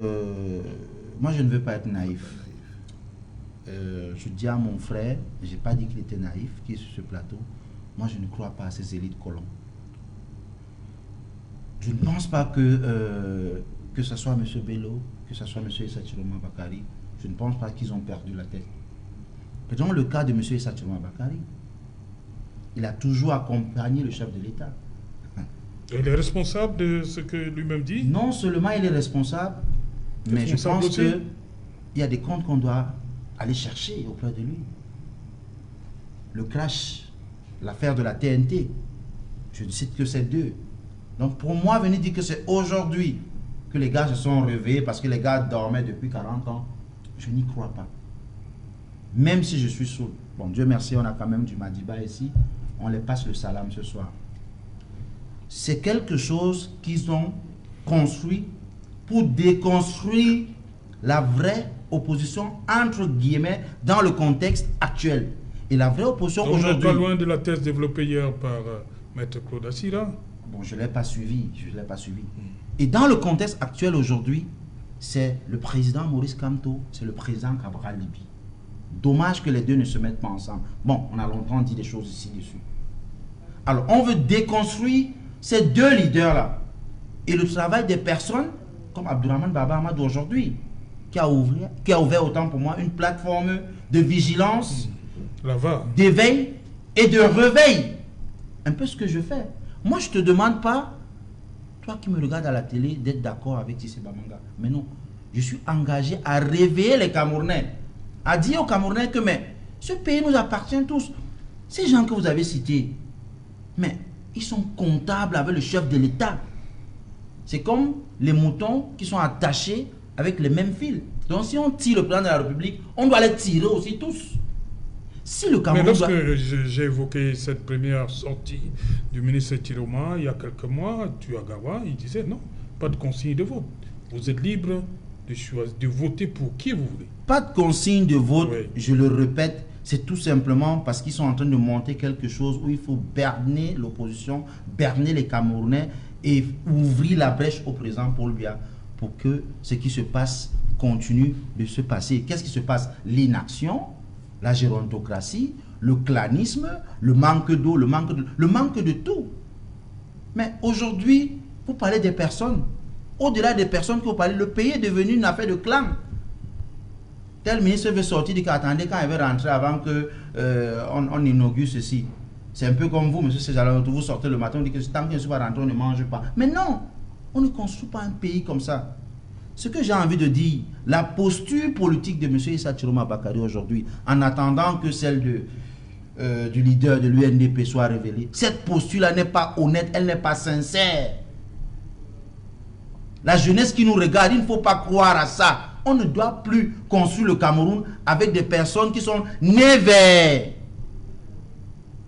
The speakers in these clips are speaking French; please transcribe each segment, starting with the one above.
Euh, Moi, je ne veux pas être naïf. Je dis à mon frère, je n'ai pas dit qu'il était naïf, qui est sur ce plateau. Moi, je ne crois pas à ces élites colons. Je ne pense pas que ce soit M. Bello, que ce soit M. Issa Chiroma Bakari, je ne pense pas qu'ils ont perdu la tête. Dans le cas de M. Issa Chiroma Bakari, il a toujours accompagné le chef de l'État. Il est responsable de ce que lui-même dit? Non seulement il est responsable, mais je pense qu'il y a des comptes qu'on doit aller chercher auprès de lui. Le crash, l'affaire de la TNT, je ne cite que ces deux. Donc pour moi, venir dire que c'est aujourd'hui que les gars se sont réveillés parce que les gars dormaient depuis 40 ans, je n'y crois pas. Même si je suis saoul. Bon, Dieu merci, on a quand même du Madiba ici. On les passe le salam ce soir. C'est quelque chose qu'ils ont construit pour déconstruire la vraie opposition, entre guillemets, dans le contexte actuel. Et la vraie opposition aujourd'hui... On n'est pas loin de la thèse développée hier par Maître Claude Assira. Bon, je ne l'ai pas suivi. Et dans le contexte actuel aujourd'hui, c'est le président Maurice Kamto, c'est le président Cabral Libye. Dommage que les deux ne se mettent pas ensemble. Bon, on a longtemps dit des choses ici dessus. Alors, on veut déconstruire ces deux leaders-là. Et le travail des personnes, comme Abdourahmane Baba Amadou aujourd'hui, qui a ouvert autant pour moi une plateforme de vigilance, d'éveil et de réveil. Un peu ce que je fais. Moi, je ne te demande pas, toi qui me regardes à la télé, d'être d'accord avec Tissé Bamanga. Mais non, je suis engagé à réveiller les Camerounais, à dire aux Camerounais que mais, ce pays nous appartient tous. Ces gens que vous avez cités, mais ils sont comptables avec le chef de l'État. C'est comme les moutons qui sont attachés avec les mêmes fils. Donc si on tire le président de la République, on doit les tirer aussi tous. Si le Cameroun mais lorsque j'ai évoqué cette première sortie du ministre Chiroma il y a quelques mois, Tuagawa, il disait non, pas de consigne de vote. Vous êtes libre de choisir, de voter pour qui vous voulez. Pas de consigne de vote, oui. Je le répète, c'est tout simplement parce qu'ils sont en train de monter quelque chose où il faut berner l'opposition, berner les Camerounais et ouvrir la brèche au président Paul Biya pour que ce qui se passe continue de se passer. Qu'est-ce qui se passe? L'inaction, la gérontocratie, le clanisme, le manque d'eau, le manque de tout. Mais aujourd'hui, vous parlez des personnes. Au-delà des personnes que vous parlez, le pays est devenu une affaire de clan. Tel ministre veut sortir, dit qu'attendez quand il veut rentrer avant qu'on inaugure ceci. C'est un peu comme vous, monsieur Sejalon, vous sortez le matin, on dit que tant que je ne suis pas rentré, on ne mange pas. Mais non, on ne construit pas un pays comme ça. Ce que j'ai envie de dire, la posture politique de M. Issa Chiroma Bakari aujourd'hui, en attendant que celle du leader de l'UNDP soit révélée, cette posture-là n'est pas honnête, elle n'est pas sincère. La jeunesse qui nous regarde, il ne faut pas croire à ça. On ne doit plus construire le Cameroun avec des personnes qui sont nées verts,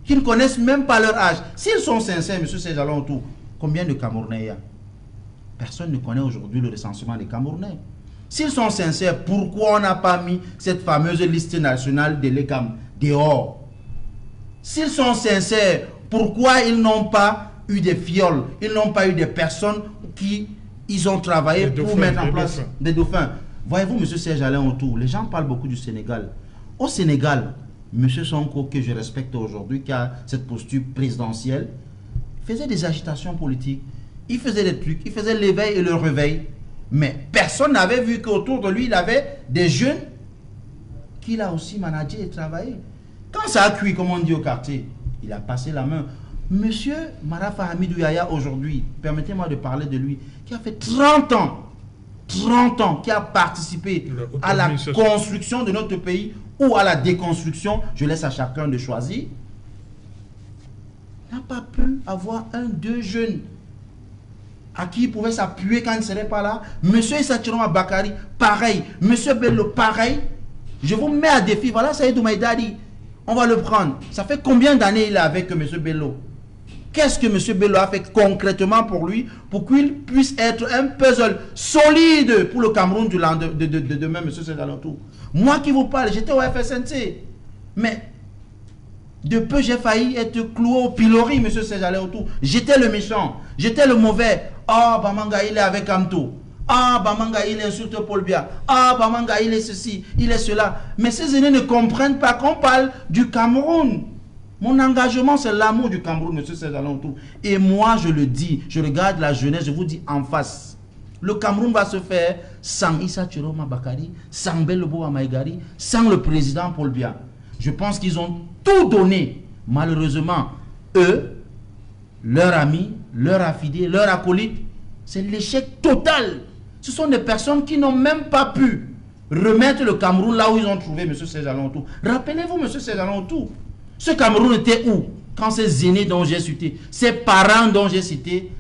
qui ne connaissent même pas leur âge. S'ils sont sincères, M. Sejalon, combien de Camerounais il y a? Personne ne connaît aujourd'hui le recensement des Camerounais. S'ils sont sincères, pourquoi on n'a pas mis cette fameuse liste nationale de l'ECAM dehors? S'ils sont sincères, pourquoi ils n'ont pas eu des fioles? Ils n'ont pas eu des personnes qui ils ont travaillé pour mettre en place des dauphins. Voyez-vous, M. Serge Alain Autour, les gens parlent beaucoup du Sénégal. Au Sénégal, M. Sonko, que je respecte aujourd'hui, qui a cette posture présidentielle, faisait des agitations politiques. Il faisait des trucs, il faisait l'éveil et le réveil. Mais personne n'avait vu qu'autour de lui, il avait des jeunes qu'il a aussi managé et travaillé. Quand ça a cuit, comme on dit au quartier, il a passé la main. Monsieur Marafa Hamidou Yaya aujourd'hui, permettez-moi de parler de lui, qui a fait 30 ans, qui a participé à la construction de notre pays ou à la déconstruction, je laisse à chacun de choisir, n'a pas pu avoir deux jeunes à qui il pouvait s'appuyer quand il ne serait pas là. Monsieur Issa Chiroma Bakari, pareil. Monsieur Bello, pareil. Je vous mets à défi. Voilà, Saïdou Maïdadi. On va le prendre. Ça fait combien d'années il est avec monsieur Bello? Qu'est-ce que monsieur Bello a fait concrètement pour lui, pour qu'il puisse être un puzzle solide pour le Cameroun de demain, monsieur Sédalantou? Moi qui vous parle, j'étais au FSNC. Mais de peu, j'ai failli être cloué au pilori, monsieur Sédalantou. J'étais le méchant. J'étais le mauvais. Oh, Bamanga, il est avec Kamto. Ah, Bamanga, il insulte Paul Biya. Ah, Bamanga, il est ceci, il est cela. Mais ces aînés ne comprennent pas qu'on parle du Cameroun. Mon engagement, c'est l'amour du Cameroun, monsieur Serge Alantou. Et moi, je le dis, je regarde la jeunesse, je vous dis en face. Le Cameroun va se faire sans Issa Chiroma Bakari, sans Bello Maïgari, sans le président Paul Biya. Je pense qu'ils ont tout donné. Malheureusement, eux, leurs amis, leurs affidés, leurs acolytes, c'est l'échec total. Ce sont des personnes qui n'ont même pas pu remettre le Cameroun là où ils ont trouvé M. Serge Alantou. Rappelez-vous, M. Serge Alantou, ce Cameroun était où quand ces aînés dont j'ai cité, ces parents dont j'ai cité,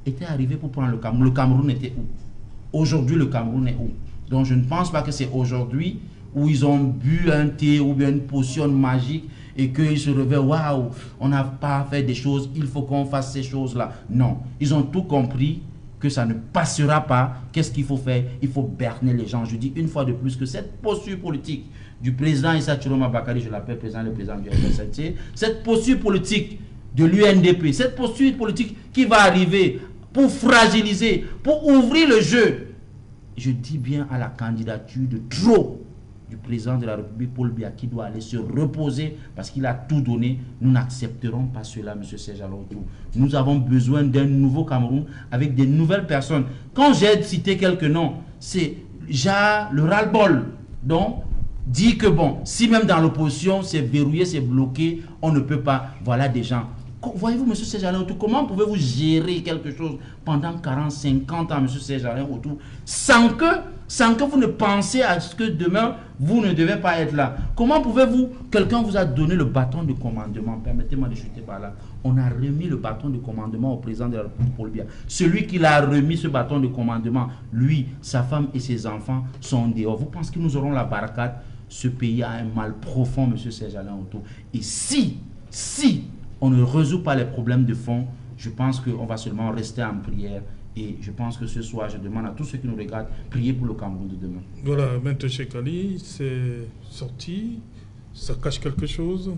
étaient arrivés pour prendre le Cameroun. Le Cameroun était où? Aujourd'hui, le Cameroun est où? Donc je ne pense pas que c'est aujourd'hui où ils ont bu un thé ou bien une potion magique et qu'ils se réveillent, waouh, on n'a pas fait des choses, il faut qu'on fasse ces choses-là. Non, ils ont tout compris que ça ne passera pas. Qu'est-ce qu'il faut faire? Il faut berner les gens. Je dis une fois de plus que cette posture politique du président Issa Chiroma Bakari, je l'appelle le président du FSLT, cette posture politique de l'UNDP, cette posture politique qui va arriver pour fragiliser, pour ouvrir le jeu, je dis bien à la candidature de trop du président de la République, Paul Biya, qui doit aller se reposer parce qu'il a tout donné. Nous n'accepterons pas cela, M. Serge Alantou. Nous avons besoin d'un nouveau Cameroun avec des nouvelles personnes. Quand j'ai cité quelques noms, c'est déjà le ras-le-bol. Donc, dit que bon, si même dans l'opposition, c'est verrouillé, c'est bloqué, on ne peut pas. Voilà des gens. Voyez-vous, M. Serge Alantou, comment pouvez-vous gérer quelque chose pendant 40, 50 ans, M. Serge Alantou, sans que vous ne pensiez à ce que demain, vous ne devez pas être là? Comment pouvez-vous, quelqu'un vous a donné le bâton de commandement, permettez-moi de chuter par là, on a remis le bâton de commandement au président de la République, Paul Biya. Celui qui l'a remis ce bâton de commandement, lui, sa femme et ses enfants sont dehors. Vous pensez que nous aurons la barricade? Ce pays a un mal profond, M. Serge Alantou. Et si on ne résout pas les problèmes de fond, je pense qu'on va seulement rester en prière. Et je pense que ce soir, je demande à tous ceux qui nous regardent, prier pour le Cameroun de demain. Voilà, Maître Cheikh Ali, c'est sorti, ça cache quelque chose.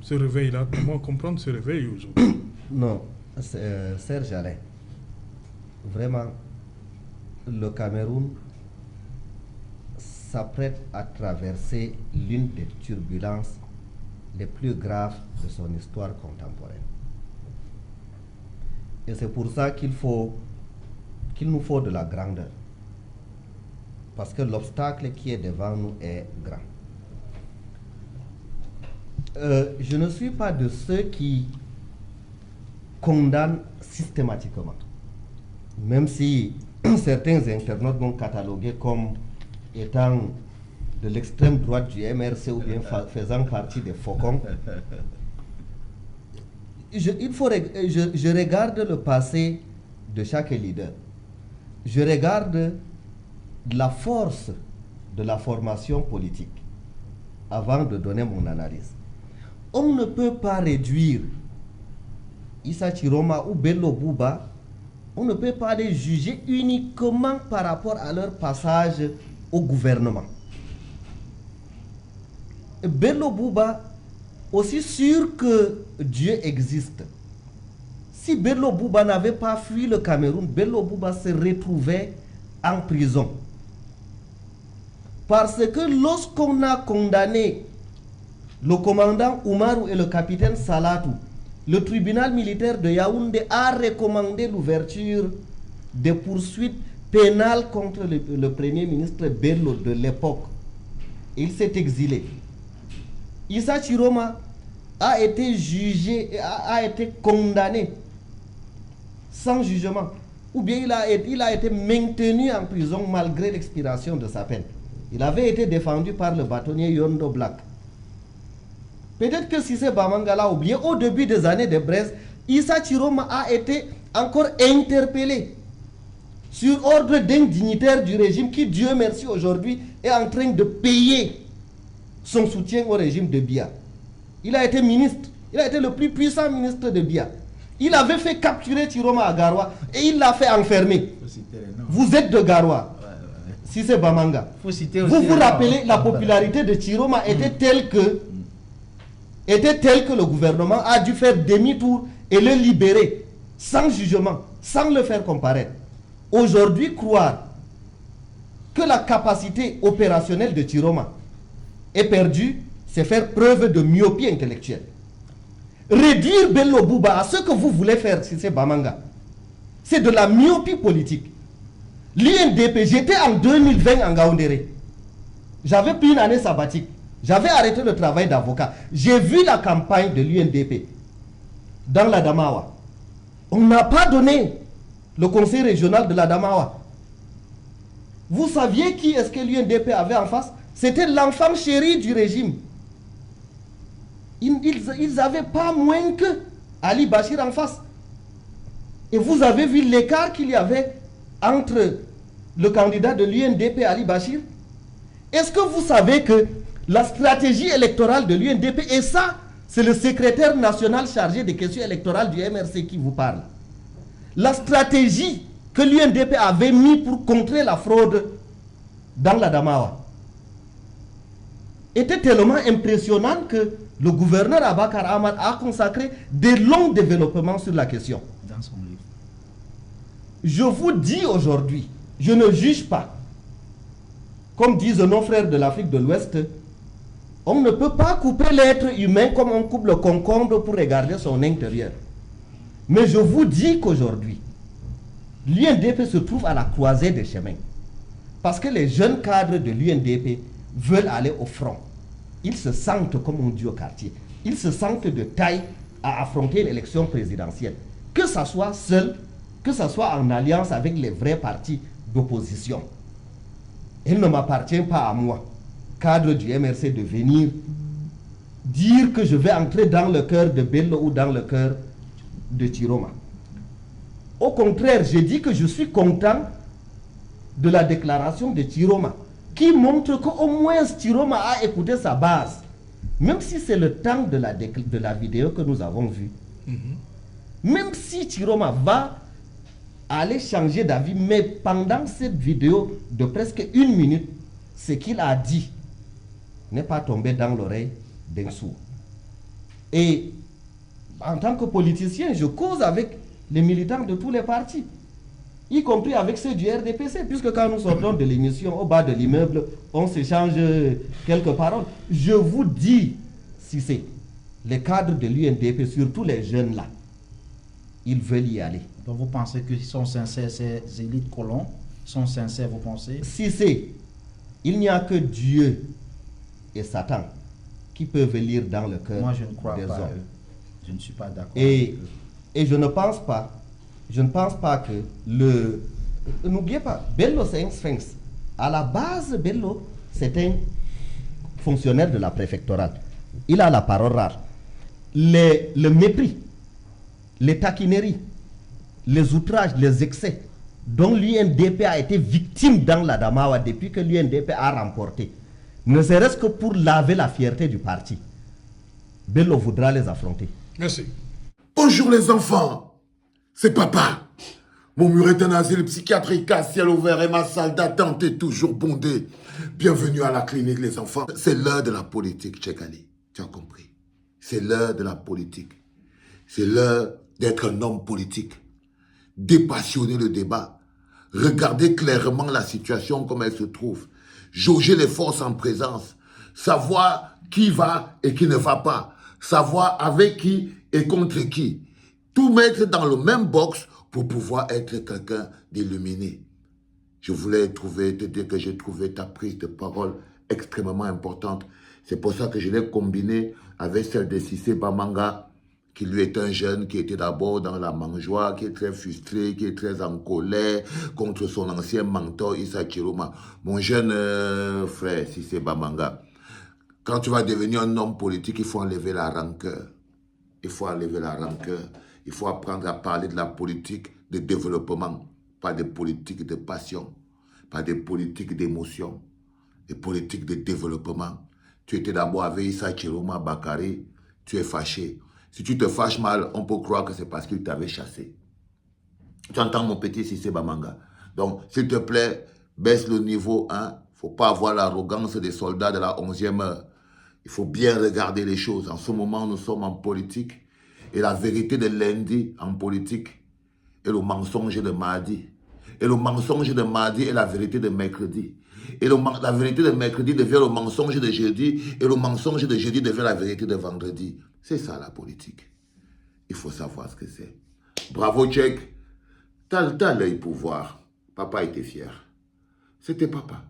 Ce réveil-là, comment comprendre ce réveil aujourd'hui? Non, Serge Alain, vraiment, le Cameroun s'apprête à traverser l'une des turbulences les plus graves de son histoire contemporaine. Et c'est pour ça qu'il nous faut de la grandeur. Parce que l'obstacle qui est devant nous est grand. Je ne suis pas de ceux qui condamnent systématiquement. Même si certains internautes m'ont catalogué comme étant de l'extrême droite du MRC ou bien faisant partie des faucons. Je regarde le passé de chaque leader. Je regarde la force de la formation politique avant de donner mon analyse. On ne peut pas réduire Issa Chiroma ou Bello Bouba, on ne peut pas les juger uniquement par rapport à leur passage au gouvernement. Bello Bouba, aussi sûr que Dieu existe, si Bello Bouba n'avait pas fui le Cameroun, Bello Bouba se retrouvait en prison. Parce que lorsqu'on a condamné le commandant Oumarou et le capitaine Salatou, le tribunal militaire de Yaoundé a recommandé l'ouverture des poursuites pénales contre le premier ministre Bello de l'époque. Il s'est exilé. Issa Chiroma a été jugé, a été condamné sans jugement. Ou bien il a été maintenu en prison malgré l'expiration de sa peine. Il avait été défendu par le bâtonnier Yondo Black. Peut-être que si c'est Bamangala ou bien au début des années de Brest, Issa Chiroma a été encore interpellé sur ordre d'un dignitaire du régime qui, Dieu merci, aujourd'hui est en train de payer son soutien au régime de Biya. Il a été ministre, il a été le plus puissant ministre de Biya. Il avait fait capturer Chiroma à Garoua et il l'a fait enfermer. Vous êtes de Garoua. Si c'est Bamanga. Vous vous rappelez, la popularité de Chiroma était telle que le gouvernement a dû faire demi-tour et le libérer sans jugement, sans le faire comparaître. Aujourd'hui, croire que la capacité opérationnelle de Tiroma est perdue, c'est faire preuve de myopie intellectuelle. Réduire Bello Bouba à ce que vous voulez faire, c'est Bamanga. C'est de la myopie politique. L'UNDP, j'étais en 2020 en Gaoundéré. J'avais pris une année sabbatique. J'avais arrêté le travail d'avocat. J'ai vu la campagne de l'UNDP dans la Damawa. On n'a pas donné le conseil régional de la Damawa. Vous saviez qui est-ce que l'UNDP avait en face? C'était l'enfant chéri du régime. Ils n'avaient pas moins que Ali Bachir en face. Et vous avez vu l'écart qu'il y avait entre le candidat de l'UNDP, Ali Bachir. Est-ce que vous savez que la stratégie électorale de l'UNDP, et ça, c'est le secrétaire national chargé des questions électorales du MRC qui vous parle. La stratégie que l'UNDP avait mise pour contrer la fraude dans la Damawa était tellement impressionnante que le gouverneur Abakar Ahmad a consacré des longs développements sur la question. Dans son livre. Je vous dis aujourd'hui, je ne juge pas. Comme disent nos frères de l'Afrique de l'Ouest, on ne peut pas couper l'être humain comme on coupe le concombre pour regarder son intérieur. Mais je vous dis qu'aujourd'hui, l'UNDP se trouve à la croisée des chemins. Parce que les jeunes cadres de l'UNDP veulent aller au front. Ils se sentent, comme on dit au quartier, ils se sentent de taille à affronter l'élection présidentielle. Que ça soit seul, que ça soit en alliance avec les vrais partis d'opposition. Il ne m'appartient pas à moi, cadre du MRC, de venir dire que je vais entrer dans le cœur de Bello ou dans le cœur de Tiroma. Au contraire, je dis que je suis content de la déclaration de Tiroma, qui montre qu'au moins Tiroma a écouté sa base, même si c'est le temps de la vidéo que nous avons vue. Même si Tiroma va aller changer d'avis, mais pendant cette vidéo de presque 1 minute, ce qu'il a dit n'est pas tombé dans l'oreille d'un sourd. Et en tant que politicien, je cause avec les militants de tous les partis, y compris avec ceux du RDPC, puisque quand nous sortons de l'émission au bas de l'immeuble, on s'échange quelques paroles. Je vous dis, si c'est les cadres de l'UNDP, surtout les jeunes là, ils veulent y aller. Donc vous pensez qu'ils sont sincères, ces élites colons sont sincères, vous pensez? Si c'est, il n'y a que Dieu et Satan qui peuvent lire dans le cœur. Moi je ne crois des pas. hommes. Je ne suis pas d'accord. Et je ne pense pas que le... N'oubliez pas, Bello c'est un sphinx. À la base, Bello, c'est un fonctionnaire de la préfectorale. Il a la parole rare. Le mépris, les taquineries, les outrages, les excès dont l'UNDP a été victime dans la Damawa depuis que l'UNDP a remporté, ne serait-ce que pour laver la fierté du parti, Bello voudra les affronter. Merci. Bonjour les enfants, c'est papa. Mon mur est un asile psychiatrique à ciel ouvert et ma salle d'attente est toujours bondée. Bienvenue à la clinique les enfants. C'est l'heure de la politique, Tchekali. Tu as compris? C'est l'heure de la politique. C'est l'heure d'être un homme politique. Dépassionner le débat. Regarder clairement la situation comme elle se trouve. Jauger les forces en présence. Savoir qui va et qui ne va pas. Savoir avec qui et contre qui. Tout mettre dans le même box pour pouvoir être quelqu'un d'illuminé. Je voulais te dire que j'ai trouvé ta prise de parole extrêmement importante. C'est pour ça que je l'ai combiné avec celle de Cissé Bamanga, qui lui est un jeune qui était d'abord dans la mangeoire, qui est très frustré, qui est très en colère contre son ancien mentor Issa Chiroma. Mon jeune frère Cissé Bamanga, quand tu vas devenir un homme politique, il faut enlever la rancœur. Il faut enlever la rancœur. Il faut apprendre à parler de la politique de développement, pas de politique de passion, pas de politique d'émotion, de politique de développement. Tu étais d'abord avec Issa Chiroma Bakari, tu es fâché. Si tu te fâches mal, on peut croire que c'est parce qu'il t'avait chassé. Tu entends mon petit Cissé Bamanga? Donc, s'il te plaît, baisse le niveau. Il ne faut pas avoir l'arrogance des soldats de la 11e heure. Il faut bien regarder les choses. En ce moment, nous sommes en politique. Et la vérité de lundi en politique est le mensonge de mardi. Et le mensonge de mardi est la vérité de mercredi. Et la vérité de mercredi devient le mensonge de jeudi. Et le mensonge de jeudi devient la vérité de vendredi. C'est ça la politique. Il faut savoir ce que c'est. Bravo, Tchèque. T'as l'œil pour voir. Papa était fier. C'était papa.